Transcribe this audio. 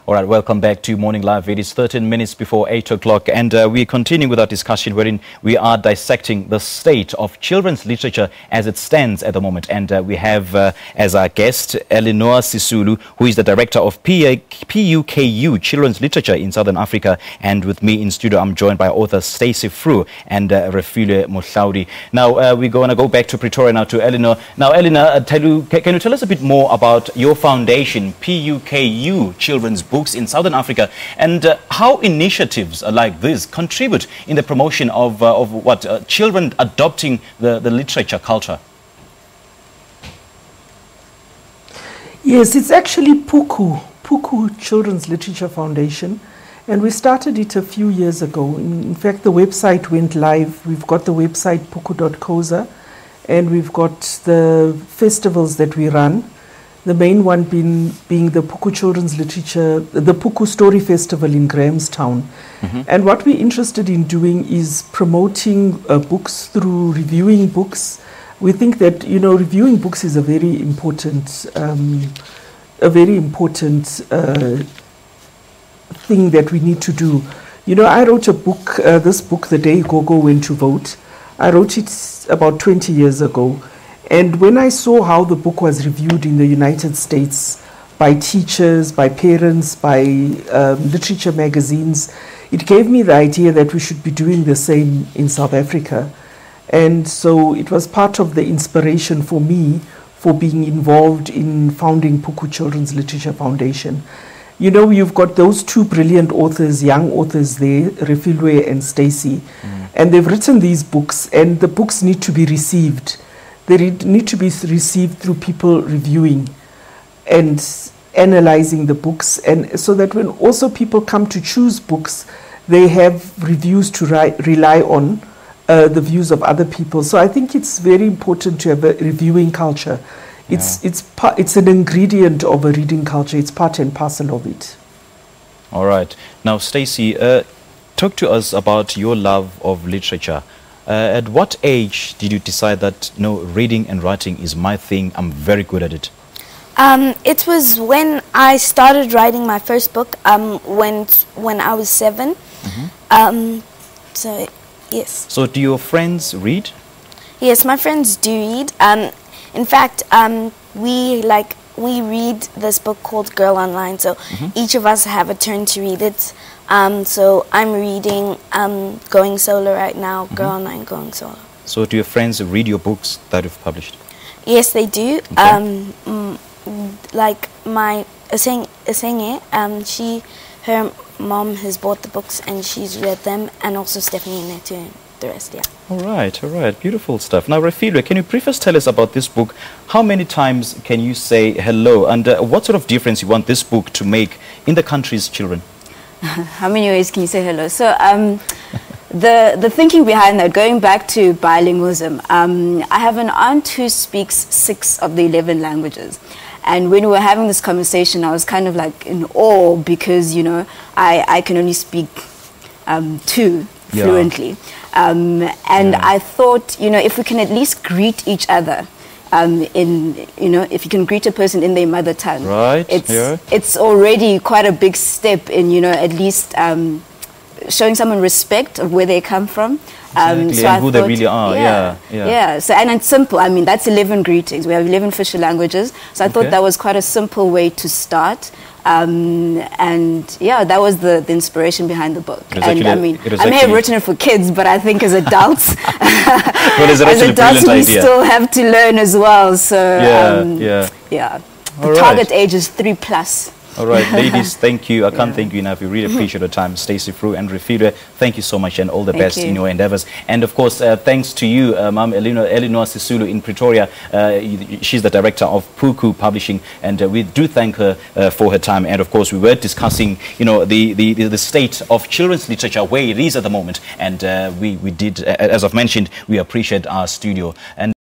All right, welcome back to Morning Live. It is 13 minutes before 8 o'clock, and we continue with our discussion wherein we are dissecting the state of children's literature as it stands at the moment. And we have as our guest Eleanor Sisulu, who is the director of PUKU Children's Literature in Southern Africa. And with me in studio, I'm joined by author Stacey Fru and Refilwe Mohlaudi. Now, we're going to go back to Pretoria now to Eleanor. Now, Eleanor, can you tell us a bit more about your foundation, PUKU Children's Books in Southern Africa, and how initiatives like this contribute in the promotion of children adopting the literature culture? Yes, it's actually PUKU Children's Literature Foundation, and we started it a few years ago. In fact, the website went live. We've got the website puku.coza, and we've got the festivals that we run. The main one being the PUKU Children's Literature, the PUKU Story Festival in Grahamstown. And what we're interested in doing is promoting books through reviewing books. We think that, reviewing books is a very important thing that we need to do. I wrote a book, this book, The Day Gogo Went to Vote. I wrote it about 20 years ago. And when I saw how the book was reviewed in the United States by teachers, by parents, by literature magazines, it gave me the idea that we should be doing the same in South Africa. And so it was part of the inspiration for me for being involved in founding PUKU Children's Literature Foundation. You've got those two brilliant authors, young authors there, Refilwe and Stacey, and they've written these books, and the books need to be received. They need to be received through people reviewing and analyzing the books, and so that when also people come to choose books, they have reviews to rely on the views of other people. So I think it's very important to have a reviewing culture. It's an ingredient of a reading culture. It's part and parcel of it. All right. Now, Stacey, talk to us about your love of literature. At what age did you decide that, reading and writing is my thing, I'm very good at it? It was when I started writing my first book, when I was 7. So, yes. So do your friends read? Yes, my friends do read. In fact, we read this book called Girl Online, so each of us have a turn to read it. So I'm reading Going Solo right now, Girl Online Going Solo. So do your friends read your books that you've published? Yes, they do. Okay. Like my Asenge, her mom has bought the books and she's read them, and also Stephanie and Netu, the rest, yeah. All right, beautiful stuff. Now, Refilwe, can you briefly tell us about this book? How many times can you say hello, and what sort of difference you want this book to make in the country's children? How many ways can you say hello? So the thinking behind that, going back to bilingualism, I have an aunt who speaks 6 of the 11 languages. And when we were having this conversation, I was kind of like in awe because, I can only speak 2 fluently. I thought, if we can at least greet each other, if you can greet a person in their mother tongue, right? It's already quite a big step in, at least showing someone respect of where they come from. Exactly. So and who they really are. Yeah. So, and it's simple. I mean, that's 11 greetings. We have 11 official languages. So I thought that was quite a simple way to start. That was the inspiration behind the book. I may have written it for kids, but I think as adults, we still have to learn as well. So the target age is 3+. All right, ladies, thank you. I can't thank you enough. We really appreciate your time. Stacey Fru and Refilwe, thank you so much, and all the best in your endeavors. And of course, thanks to you, Ma'am Eleanor Sisulu in Pretoria. She's the director of PUKU Publishing, and we do thank her for her time. And of course, we were discussing, the state of children's literature, where it is at the moment. And we did, as I've mentioned, we appreciate our studio. And